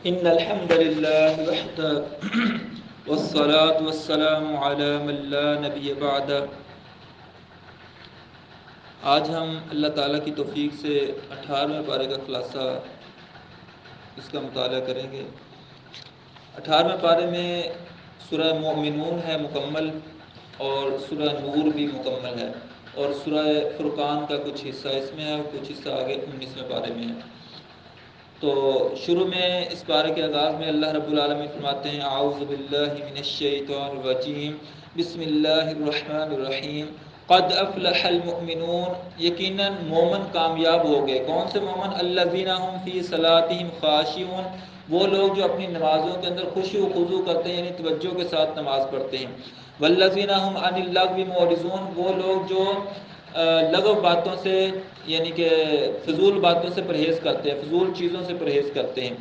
إن الحمد لله وحده والصلاة والسلام على من لا نبي بعد۔ آج ہم اللہ تعالیٰ کی توفیق سے 18ویں پارے کا خلاصہ اس کا مطالعہ کریں گے۔ 18ویں پارے میں سورہ مومنون ہے مکمل، اور سورہ نور بھی مکمل ہے، اور سورہ فرقان کا کچھ حصہ اس میں ہے اور کچھ حصہ آگے 19ویں پارے میں ہے۔ تو شروع میں اس پارے کے آغاز میں اللہ رب العالمین فرماتے ہیں اعوذ باللہ من الشیطان الرجیم بسم اللہ الرحمن الرحیم قد افلح المؤمنون، یقیناً مومن کامیاب ہو گئے۔ کون سے مومن؟ الذین هم فی صلاتہم خاشعون، وہ لوگ جو اپنی نمازوں کے اندر خشوع و خضوع کرتے ہیں، یعنی توجہ کے ساتھ نماز پڑھتے ہیں۔ والذین هم عن اللغو معرضون، وہ لوگ جو لغو باتوں سے یعنی کہ فضول باتوں سے پرہیز کرتے ہیں، فضول چیزوں سے پرہیز کرتے ہیں۔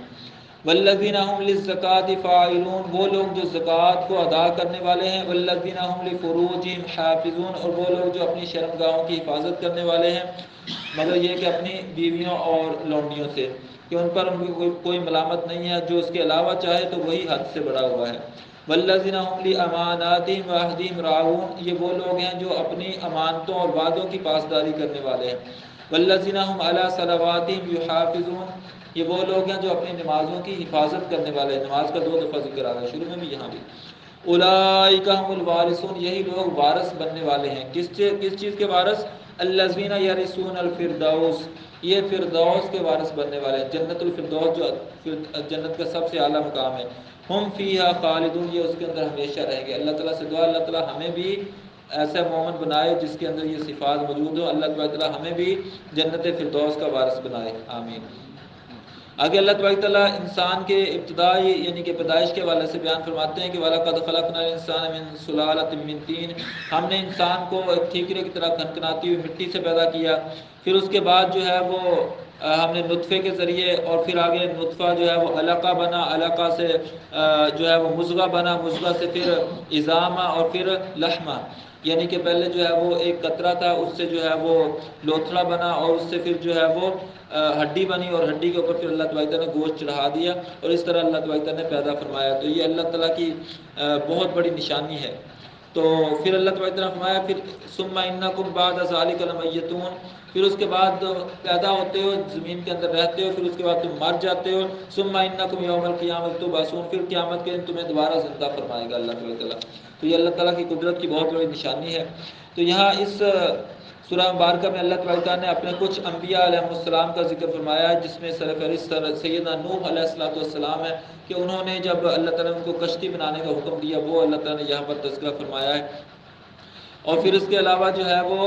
والذین هم للزکاة فاعلون، وہ لوگ جو زکوٰۃ کو ادا کرنے والے ہیں۔ والذین هم لفروجهم حافظون، اور وہ لوگ جو اپنی شرمگاہوں کی حفاظت کرنے والے ہیں، مگر یہ کہ اپنی بیویوں اور لونڈیوں سے، کہ ان پر ان کی کوئی ملامت نہیں ہے، جو اس کے علاوہ چاہے تو وہی حد سے بڑا ہوا ہے۔ والذین هم لاماناتهم وعہدہم راعون، یہ وہ لوگ ہیں جو اپنی امانتوں اور وعدوں کی پاسداری کرنے والے ہیں۔ والذین هم علی صلواتہم یحافظون، یہ وہ لوگ ہیں جو اپنی نمازوں کی حفاظت کرنے والے ہیں۔ نماز کا 2 دفعہ ذکر آ گیا، شروع میں بھی یہاں بھی۔ اولئک هم الوارثون، یہی لوگ وارث بننے والے ہیں۔ کس چیز کے وارث؟ الذین یرثون الفردوس، یہ فردوس کے وارث بننے والے ہیں۔ جنت الفردوس جو جنت کا سب سے اعلیٰ مقام ہے۔ ہم فیہا خالدون، یہ اس کے اندر ہمیشہ رہیں گے۔ اللہ تعالیٰ سے دعا اللہ تعالیٰ ہمیں بھی ایسا مومن بنائے جس کے اندر یہ صفات موجود ہوں۔ اللہ تعالیٰ ہمیں بھی جنت فردوس کا وارث بنائے، آمین۔ آگے اللہ تبارک تعالیٰ انسان کے ابتدائی یعنی کہ پیدائش کے حوالے سے بیان فرماتے ہیں کہ وَلَقَدْ خَلَقْنَا الْإِنسَانَ مِنْ سُلَالَةٍ مِنْ طِينٍ، ہم نے انسان کو ایک ٹھیکرے کی طرح کھنکھناتی ہوئی مٹی سے پیدا کیا۔ پھر اس کے بعد جو ہے وہ ہم نے نطفے کے ذریعے، اور پھر آگے نطفہ جو ہے وہ علقہ بنا، علقہ سے جو ہے وہ مضغہ بنا، مضغہ سے پھر عظامہ اور پھر لحمہ، یعنی کہ پہلے جو ہے وہ ایک قطرہ تھا، اس سے جو ہے وہ لوتھڑا بنا، اور اس سے پھر جو ہے وہ ہڈی بنی، اور ہڈی کے اوپر پھر اللہ تبارک تعالیٰ نے گوشت چڑھا دیا، اور اس طرح اللہ تبارک تعالیٰ نے پیدا فرمایا۔ تو یہ اللہ تعالیٰ کی بہت بڑی نشانی ہے۔ تو پھر اللہ تبارک تعالیٰ نے فرمایا پھر ثم انکم بعد ذلک لمیتون، پھر اس کے بعد پیدا ہوتے ہو، زمین کے اندر رہتے ہو، پھر اس کے بعد تم مر جاتے ہو۔ ثم انکم یوم القیامۃ تبعثون، پھر قیامت کے دن تمہیں دوبارہ زندہ فرمائے گا اللہ تبارک تعالیٰ۔ تو یہ اللہ تعالیٰ کی قدرت کی بہت بڑی نشانی ہے۔ تو یہاں اس سورہ مبارکہ میں اللہ تبارک تعالیٰ نے اپنے کچھ انبیاء علیہ السلام کا ذکر فرمایا ہے، جس میں سرفہرست سیدنا نوح علیہ السلام ہے، کہ انہوں نے جب اللہ تعالیٰ نے ان کو کشتی بنانے کا حکم دیا، وہ اللہ تعالیٰ نے یہاں پر تذکرہ فرمایا ہے۔ اور پھر اس کے علاوہ جو ہے وہ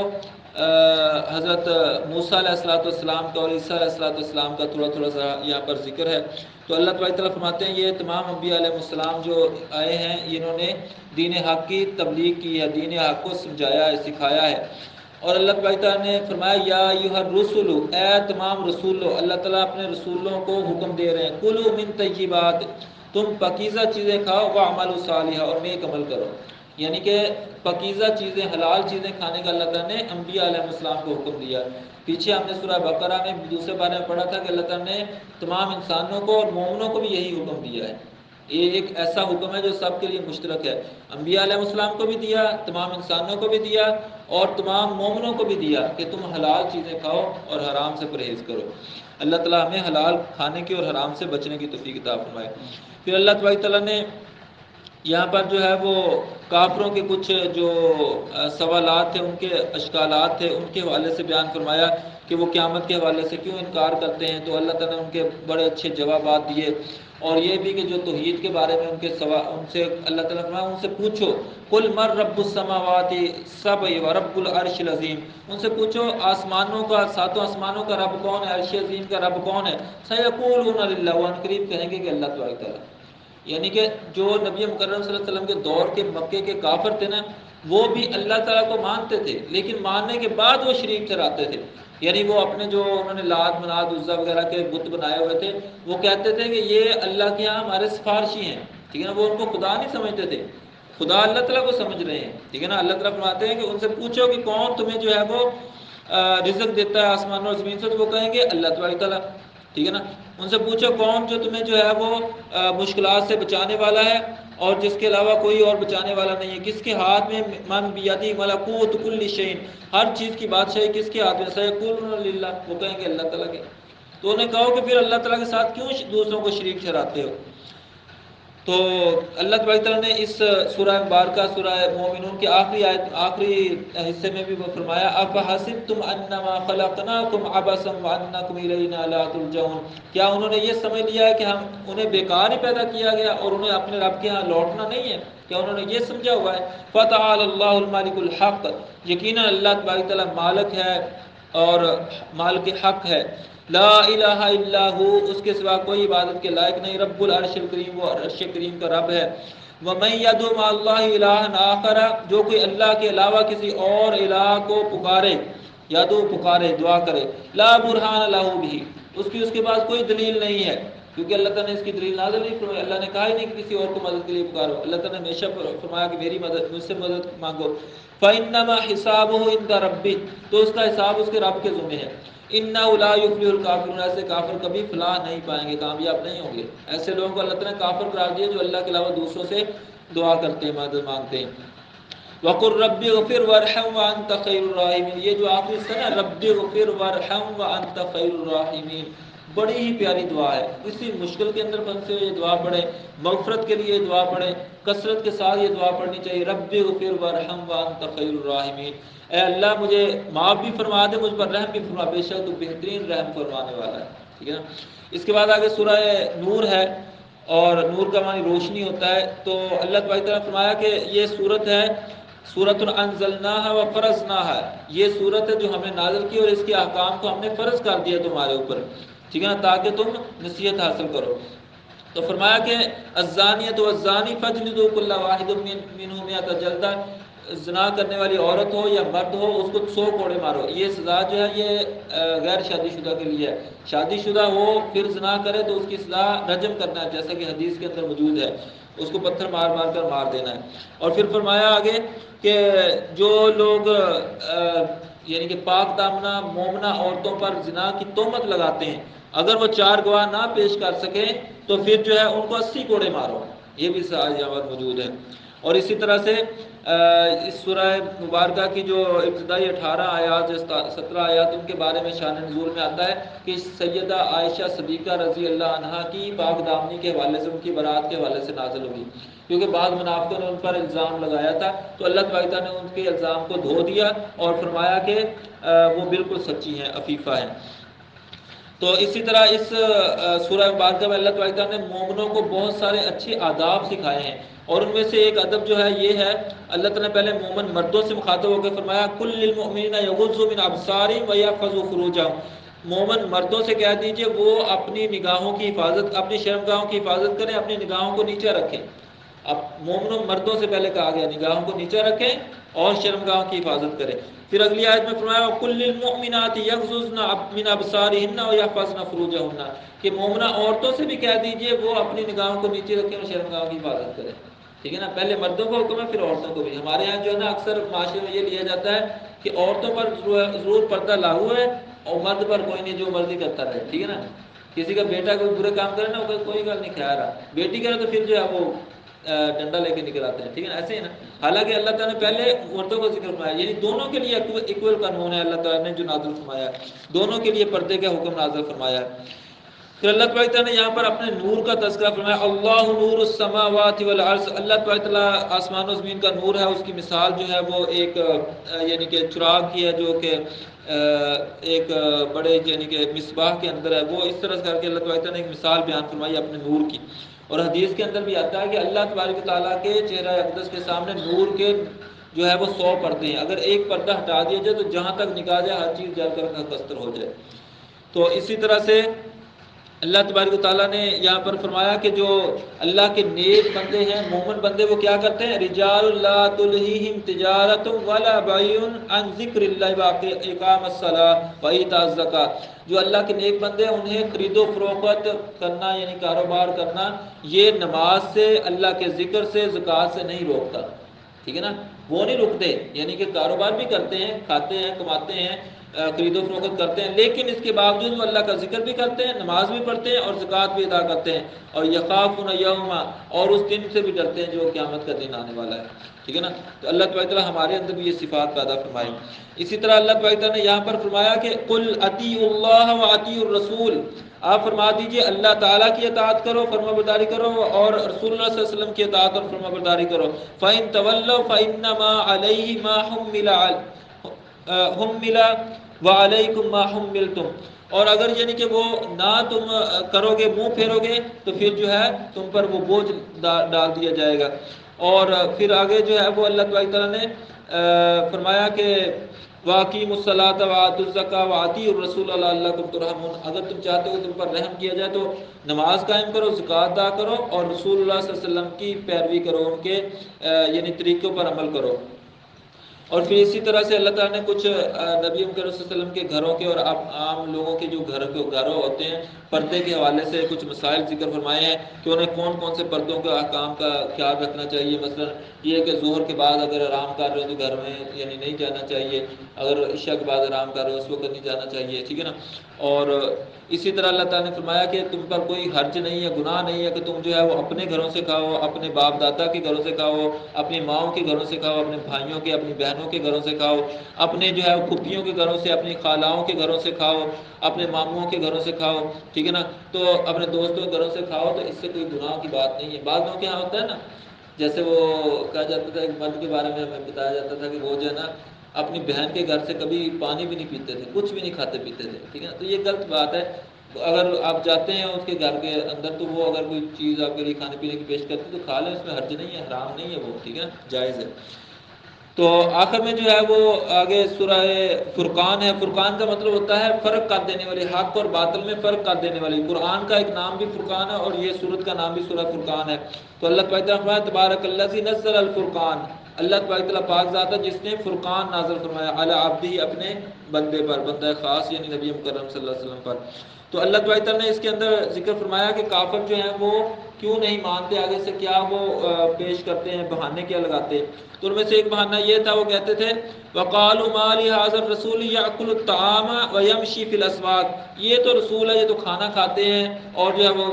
حضرت موسیٰ علیہ السلام کا اور عیسیٰ علیہ السلام کا تھوڑا تھوڑا سا یہاں پر ذکر ہے۔ تو اللہ تبارک تعالیٰ فرماتے ہیں یہ تمام انبیاء علیہ السلام جو آئے ہیں، انہوں نے دین حق کی تبلیغ کی ہے، دین حق کو سمجھایا ہے، سکھایا ہے۔ اور اللہ تبارک تعالیٰ نے فرمایا یا ایھا الرسل، اے تمام رسولوں، اللہ تعالیٰ اپنے رسولوں کو حکم دے رہے ہیں کلوا من طیبات، تم پاکیزہ چیزیں کھاؤ، واعملوا صالحا، اور نیک عمل کرو۔ یعنی کہ پاکیزہ چیزیں، حلال چیزیں کھانے کا اللہ تعالیٰ نے انبیاء علیہ السلام کو حکم دیا۔ پیچھے ہم نے سورہ بقرہ میں دوسرے بارے میں پڑھا تھا کہ اللہ تعالیٰ نے تمام انسانوں کو اور مومنوں کو بھی یہی حکم دیا ہے۔ یہ ایک ایسا حکم ہے جو سب کے لیے مشترک ہے۔ انبیاء علیہ السلام کو بھی دیا، تمام انسانوں کو بھی دیا، اور تمام مومنوں کو بھی دیا کہ تم حلال چیزیں کھاؤ اور حرام سے پرہیز کرو۔ اللہ تعالیٰ ہمیں حلال کھانے کی اور حرام سے بچنے کی توفیق عطا فرمائے۔ پھر اللہ تبارک تعالیٰ نے یہاں پر جو ہے وہ کافروں کے کچھ جو سوالات تھے، ان کے اشکالات تھے، ان کے حوالے سے بیان فرمایا کہ وہ قیامت کے حوالے سے کیوں انکار کرتے ہیں۔ تو اللہ تعالیٰ نے ان کے بڑے اچھے جوابات دیے، اور یہ بھی کہ جو توحید کے بارے میں ان سے اللہ تعالیٰ نے فرمایا ان سے پوچھو قل من رب السماوات السبع ورب العرش العظیم، ان سے پوچھو آسمانوں کا، ساتوں آسمانوں کا رب کون ہے، عرش عظیم کا رب کون ہے۔ سیقولون للہ، وہ قریب کہیں گے کہ اللہ تبارک تعالیٰ۔ یعنی کہ جو نبی مکرم صلی اللہ علیہ وسلم کے دور کے مکے کے کافر تھے نا، وہ بھی اللہ تعالیٰ کو مانتے تھے، لیکن ماننے کے بعد وہ شریک ٹھہراتے تھے۔ یعنی وہ اپنے جو انہوں نے لات منات عزا وغیرہ کے بت بنائے ہوئے تھے، وہ کہتے تھے کہ یہ اللہ کے ہاں ہمارے سفارشی ہیں، ٹھیک ہے نا، وہ ان کو خدا نہیں سمجھتے تھے، خدا اللہ تعالیٰ کو سمجھ رہے ہیں، ٹھیک ہے نا۔ اللہ تعالیٰ فرماتے ہیں کہ ان سے پوچھو کہ کون تمہیں جو ہے وہ رزق دیتا ہے آسمان اور زمین سے، تو وہ کہیں گے اللہ تبارک تعالیٰ۔ ٹھیک ہے نا. ان سے پوچھو کون جو تمہیں جو ہے وہ مشکلات سے بچانے والا ہے اور جس کے علاوہ کوئی اور بچانے والا نہیں ہے. کس کے ہاتھ میں من بیدی ملکوت کل شیء، ہر چیز کی بادشاہی کس کے ہاتھ میں؟ سیقولون للہ، وہ کہیں گے اللہ تعالیٰ کے. تو انہیں کہو کہ پھر اللہ تعالیٰ کے ساتھ کیوں دوسروں کو شریک ٹھہراتے ہو؟ تو اللہ تبارک تعالیٰ نے اس سورہ مبارکہ سورہ مومنون کے آخری حصے میں بھی وہ فرمایا افحسبتم انما خلقناکم عبثا وانکم الینا لا ترجعون، کیا انہوں نے یہ سمجھ لیا ہے کہ ہم انہیں بیکار ہی پیدا کیا گیا اور انہیں اپنے رب کے ہاں لوٹنا نہیں ہے؟ کیا انہوں نے یہ سمجھا ہوا ہے؟ فتعالی اللہ الملک الحق، یقینا اللہ تبارک تعالیٰ مالک ہے اور مالک حق ہے. لا الہ الا ہو، اس کے سوا کوئی عبادت کے لائق نہیں. رب العرش الکریم، وہ عرش کریم کا رب ہے. وَمَن يَدْعُ مَعَ اللَّهِ إِلَٰهًا آخَرَ، جو کوئی اللہ کے علاوہ کسی اور الہ کو پکارے، یدعو پکارے، دعا کرے، لا برہان لہ بھی، اس کے پاس کوئی دلیل نہیں ہے، کیونکہ اللہ تعالیٰ نے اس کی دلیل نازل نہیں فرمائی. اللہ نے کہا ہی نہیں کہ کسی اور کو مدد کے لیے پکارو. اللہ تعالیٰ نے ہمیشہ فرمایا کہ میری مدد، مجھ سے مدد مانگو. فَإِنَّمَا حِسَابُهُ عِندَ رَبِّهِ، تو اس کا حساب اس کے رب کے ذمہ ہے. اِنَّهُ لَا يُفْلِحُ الْكَافِرُونَ، ایسے کافر کبھی فلاح نہیں پائیں گے، کامیاب نہیں ہوں گے. ایسے لوگوں کو اللہ تعالیٰ نے کافر قرار دیا جو اللہ کے علاوہ دوسروں سے دعا کرتے ہیں، مدد مانگتے ہیں. وَقُلْ رَبِّ اغْفِرْ وَارْحَمْ وَأَنْتَ خَيْرُ الرَّاحِمِينَ، یہ جو آخری حصہ ہے رَبِّ اغْفِرْ وَارْحَمْ وَأَنْتَ خَيْرُ الرَّاحِمِينَ، بڑی ہی پیاری دعا ہے. کسی مشکل کے اندر پھنسے ہوئے یہ دعا پڑھیں، مغفرت کے لیے یہ دعا پڑھیں، کثرت کے ساتھ یہ دعا پڑھنی چاہیے. رَبِّ اغْفِرْ وَارْحَمْ وَأَنْتَ خَيْرُ الرَّاحِمِينَ، اے اللہ مجھے معاف بھی فرما دے، مجھ پر رحم بھی فرما، بے شک تو بہترین رحم فرمانے والا ہے. ٹھیک ہے نا. اس کے بعد آگے سورہ نور ہے، اور نور کا معنی روشنی ہوتا ہے. تو اللہ تبارک تعالیٰ نے فرمایا کہ یہ صورت ہے سورۃ انزلناها وفرضناها، یہ صورت ہے جو ہم نے نازل کی اور اس کے احکام کو ہم نے فرض کر دیا تمہارے اوپر، ٹھیک ہے نا، تاکہ تم نصیحت حاصل کرو. تو فرمایا کہ الزانیۃ والزانی فاجلدوا کل واحد منہما مئۃ جلدہ، زنا کرنے والی عورت ہو یا مرد ہو اس کو 100 کوڑے مارو. یہ سزا جو ہے یہ غیر شادی شدہ کے لیے ہے. شادی شدہ ہو پھر زنا کرے تو اس کی سزا رجم کرنا ہے، جیسا کہ حدیث کے اندر موجود ہے، اس کو پتھر مار مار کر مار دینا ہے. اور پھر فرمایا آگے کہ جو لوگ یعنی کہ پاک دامنہ مومنہ عورتوں پر زنا کی تہمت لگاتے ہیں، اگر وہ 4 گواہ نہ پیش کر سکیں تو پھر جو ہے ان کو 80 کوڑے مارو. یہ بھی یہاں پر موجود ہے. اور اسی طرح سے اس سورہ مبارکہ کی جو ابتدائی 18 آیات 17 آیات ان کے بارے میں شان نزول میں آتا ہے کہ سیدہ عائشہ صدیقہ رضی اللہ عنہا کی پاک دامنی کے حوالے سے، ان کی برات کے حوالے سے نازل ہوئی، کیونکہ بعض منافقوں نے ان پر الزام لگایا تھا. تو اللہ تبارک تعالیٰ نے ان کے الزام کو دھو دیا اور فرمایا کہ وہ بالکل سچی ہیں، عفیفہ ہیں. تو اسی طرح اس سورہ مبارکہ میں اللہ تبارک تعالیٰ نے مومنوں کو بہت سارے اچھے آداب سکھائے ہیں، اور ان میں سے ایک ادب جو ہے یہ ہے، اللہ تعالیٰ نے پہلے مومن مردوں سے مخاطب ہو کے فرمایا کل للمؤمنین یغضوا من ابصارہم ویحفظوا فروجہم، مومن مردوں سے کہہ دیجئے وہ اپنی نگاہوں کی حفاظت، اپنی شرمگاہوں کی حفاظت کریں، اپنی نگاہوں کو نیچے رکھیں. اب مومنوں مردوں سے پہلے کہا گیا نگاہوں کو نیچے رکھیں اور شرمگاہوں کی حفاظت کریں. پھر اگلی آیت میں فرمایا کل للمؤمنات یغضضن من ابصارہن ویحفظن فروجہن، کہ مومنہ عورتوں سے بھی کہہ دیجئے وہ اپنی نگاہوں کو نیچے رکھیں اور شرمگاہوں کی حفاظت کریں. ٹھیک ہے نا. پہلے مردوں کو حکم ہے پھر عورتوں کو بھی. ہمارے یہاں جو ہے نا اکثر معاشرے میں یہ لیا جاتا ہے کہ عورتوں پر ضرور پردہ لاگو ہے اور مرد پر کوئی نہیں، جو مرضی کرتا رہے. ٹھیک ہے نا. کسی کا بیٹا کوئی برے کام کرے نا کوئی گل نہیں خیال رہا، بیٹی کرے تو پھر جو ہے وہ ڈنڈا لے کے نکل آتے ہیں. ٹھیک ہے نا. ایسے ہی نا. حالانکہ اللہ تعالیٰ نے پہلے عورتوں کو ذکر فرمایا، یعنی دونوں کے لیے ایکول قانون ہے اللہ تعالیٰ نے جو نازل فرمایا، دونوں کے لیے پردے کا حکم نازل فرمایا ہے. پھر اللہ تبارک تعالیٰ نے یہاں پر اپنے نور کا تذکرہ فرمایا، اللہ نور السماوات والارض، اللہ تبارک تعالیٰ آسمان و زمین کا نور ہے. اس کی مثال جو ہے وہ ایک یعنی کہ چراغ کی ہے جو کہ ایک بڑے یعنی کہ مصباح کے اندر ہے. وہ اس طرح کر کے اللہ تبارک تعالیٰ نے ایک مثال بیان فرمائی اپنے نور کی. اور حدیث کے اندر بھی آتا ہے کہ اللہ تبارک تعالیٰ کے چہرہ اقدس کے سامنے نور کے جو ہے وہ 100 پردے ہیں. اگر ایک پردہ ہٹا دیا جائے تو جہاں تک نکال جائے ہر چیز جل کر کستر ہو جائے. تو اسی طرح سے اللہ تبارک و تعالیٰ نے یہاں پر فرمایا کہ جو اللہ کے نیک بندے ہیں، مومن بندے، وہ کیا کرتے ہیں، رجال لا تلہیہم تجارت ولا بیع عن ذکر اللہ واقام الصلاۃ وایتاء الزکوٰۃ، جو اللہ کے نیک بندے ہیں انہیں خرید و فروخت کرنا یعنی کاروبار کرنا یہ نماز سے، اللہ کے ذکر سے، زکوٰۃ سے نہیں روکتا. ٹھیک ہے نا. وہ نہیں رکتے، یعنی کہ کاروبار بھی کرتے ہیں، کھاتے ہیں، کماتے ہیں، خرید و فروخت کرتے ہیں، لیکن اس کے باوجود وہ اللہ کا ذکر بھی کرتے ہیں، نماز بھی پڑھتے ہیں اور زکوٰۃ بھی ادا کرتے ہیں، اور یخافون یوما، اور اس دن سے بھی ڈرتے ہیں جو قیامت کا دن آنے والا ہے، ٹھیک ہے نا۔ تو اللہ تبارک تعالیٰ ہمارے اندر بھی یہ صفات پیدا فرمائے۔ اسی طرح اللہ تبارک تعالیٰ نے یہاں پر فرمایا کہ قل اطیعوا اللہ واطیعوا الرسول، آپ فرما دیجئے اللہ تعالیٰ کی اطاعت کرو، فرما برداری کرو، اور رسول اللہ صلی اللہ علیہ وسلم کی اطاعت اور فرما برداری کرو۔ فَإِن تَوَلَّوْا فَإِنَّمَا عَلَيْهِ مَا حُمِّلَ وَعَلَيْكُمْ مَا حُمِّلْتُمْ، اور اگر یعنی کہ وہ نہ تم کرو گے، منہ پھیرو گے، تو پھر جو ہے تم پر وہ بوجھ ڈال دیا جائے گا۔ اور پھر آگے جو ہے وہ اللہ تبارک تعالیٰ نے فرمایا کہ وَأَقِیمُوا الصَّلَاةَ وَآتُوا الزَّکَاةَ وَأَطِیعُوا الرَّسُولَ لَعَلَّکُمْ تُرْحَمُونَ، اگر تم چاہتے ہو تم پر رحم کیا جائے تو نماز قائم کرو، زکوٰۃ ادا کرو، اور رسول اللہ صلی اللہ علیہ وسلم کی پیروی کرو، ان کے یعنی طریقوں پر عمل کرو۔ اور پھر اسی طرح سے اللہ تعالیٰ نے کچھ نبی کریم صلی اللہ علیہ وسلم کے گھروں کے اور عام لوگوں کے جو گھروں ہوتے ہیں پردے کے حوالے سے کچھ مسائل ذکر فرمائے ہیں کہ انہیں کون کون سے پردوں کے احکام کا خیال رکھنا چاہیے۔ مثلا یہ کہ ظہر کے بعد اگر آرام کر رہے ہو تو گھر میں یعنی نہیں جانا چاہیے، اگر عشاء کے بعد آرام کر رہے ہو اس وقت نہیں جانا چاہیے، ٹھیک ہے نا۔ اور اسی طرح اللہ تعالیٰ نے فرمایا کہ تم پر کوئی حرج نہیں ہے، گناہ نہیں ہے کہ تم جو ہے وہ اپنے گھروں سے کھاؤ، اپنے باپ دادا کے گھروں سے کھاؤ، اپنی ماؤں کے گھروں سے کھاؤ، اپنے بھائیوں کے اپنی بہنوں کے گھروں سے کھاؤ، اپنے جو ہے پھوپھیوں کے گھروں سے، اپنی خالاؤں کے گھروں سے کھاؤ، اپنے ماموں کے گھروں سے کھاؤ، ٹھیک ہے نا۔ تو اپنے دوستوں کے گھروں سے کھاؤ، تو اس سے کوئی گناہ کی بات نہیں ہے۔ بعض لوگوں کے یہاں ہوتا ہے نا، جیسے وہ کہا جاتا تھا، ایک مرد کے بارے میں ہمیں بتایا جاتا تھا کہ وہ جو ہے نا اپنی بہن کے گھر سے کبھی پانی بھی نہیں پیتے تھے، کچھ بھی نہیں کھاتے پیتے تھے، ٹھیک ہے نا۔ تو یہ غلط بات ہے۔ اگر آپ جاتے ہیں اس کے گھر کے اندر تو وہ اگر کوئی چیز آپ کے لیے کھانے پینے کی پیش کرتے تو کھا لیں، اس میں حرج نہیں ہے، حرام نہیں ہے وہ، ٹھیک ہے، جائز ہے۔ تو آخر میں جو ہے وہ آگے سورہ فرقان ہے۔ فرقان کا مطلب ہوتا ہے فرق کر دینے والی، حق اور باطل میں فرق کر دینے والی۔ قرآن کا ایک نام بھی فرقان ہے اور یہ سورت کا نام بھی سورہ فرقان ہے۔ تو اللہ تعالیٰ تبارک الذی نزل الفرقان، اللہ تبارک تعالیٰ پاک ذات ہے جس نے فرقان نازل فرمایا علی عبدہ، اپنے بندے پر، بندہ خاص یعنی نبی مکرم صلی اللہ علیہ وسلم پر۔ تو اللہ تعالیٰ نے اس کے اندر ذکر فرمایا کہ کافر جو ہیں وہ کیوں نہیں مانتے، آگے سے کیا وہ پیش کرتے ہیں، بہانے کیا لگاتے ہیں۔ تو ان میں سے ایک بہانہ یہ تھا، وہ کہتے تھے وَقَالُوا مَا لِهَٰذَا الرَّسُولِ يَأْكُلُ الطَّعَامَ وَيَمْشِي فِي الْأَسْوَاقِ، یہ تو رسول ہے، یہ تو کھانا کھاتے ہیں اور جو ہے وہ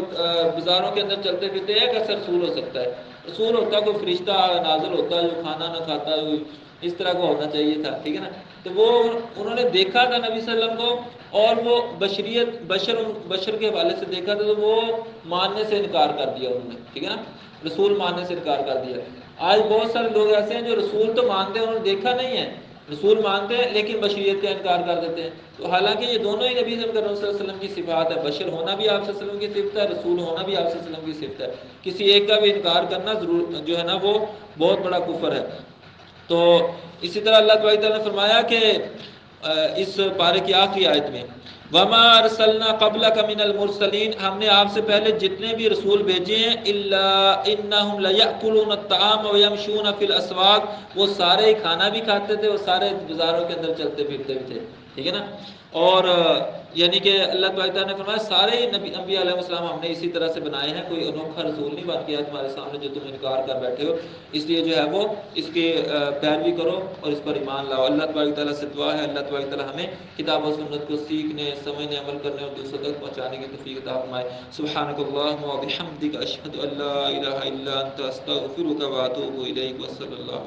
بازاروں کے اندر چلتے پھرتے ہیں، کیسے رسول ہو سکتا ہے؟ رسول ہوتا کوئی فرشتہ نازل ہوتا جو کھانا نہ کھاتا، اس طرح کا ہونا چاہیے تھا، ٹھیک ہے نا۔ تو وہ انہوں نے دیکھا تھا نبی صلی اللہ علیہ وسلم کو، اور وہ بشر کے حوالے سے دیکھا تھا، تو وہ ماننے سے انکار کر دیا انہوں نے، ٹھیک ہے نا، رسول ماننے سے انکار کر دیا۔ آج بہت سارے لوگ ایسے ہیں جو رسول تو مانتے ہیں، انہوں نے دیکھا نہیں ہے، رسول مانتے ہیں لیکن بشریت کا انکار کر دیتے ہیں۔ تو حالانکہ یہ دونوں ہی نبی صلی اللہ علیہ وسلم کی صفات ہے، بشر ہونا بھی آپ صلی اللہ علیہ وسلم کی صفت ہے، رسول ہونا بھی آپ صلی اللہ علیہ وسلم کی صفت ہے۔ کسی ایک کا بھی انکار کرنا ضرور جو ہے نا وہ بہت بڑا کفر ہے۔ تو اسی طرح اللہ تعالیٰ نے فرمایا کہ اس پارے کی آخری آیت میں وَمَا أَرْسَلْنَا قَبْلَكَ مِنَ الْمُرْسَلِينَ، ہم نے آپ سے پہلے جتنے بھی رسول بھیجے ہیں إِلَّا إِنَّهُمْ لَيَأْكُلُونَ الطَّعَامَ وَيَمْشُونَ فِي الْأَسْوَاقِ، وہ سارے ہی کھانا بھی کھاتے تھے، وہ سارے بازاروں کے اندر چلتے پھرتے بھی تھے، ٹھیک ہے نا۔ اور یعنی کہ اللہ تعالیٰ نے فرمایا سارے انبیاء علیہ السلام ہم نے اسی طرح سے بنائے ہیں، کوئی انوکھا رسول نہیں بن گیا تمہارے سامنے جو تم انکار کر بیٹھے ہو، اس لیے جو ہے وہ اس کے پیروی کرو اور اس پر ایمان لاؤ۔ اللہ تعالیٰ سے دعا ہے اللہ تعالیٰ ہمیں کتاب و سنت کو سیکھنے، سمجھنے، عمل کرنے اور دوسروں تک پہنچانے کی توفیق عطا فرمائے۔ سبحانک اللہم و بحمدک، اشہد ان لا الہ الا انت، استغفرک و اتوب الیک، وصلی اللہ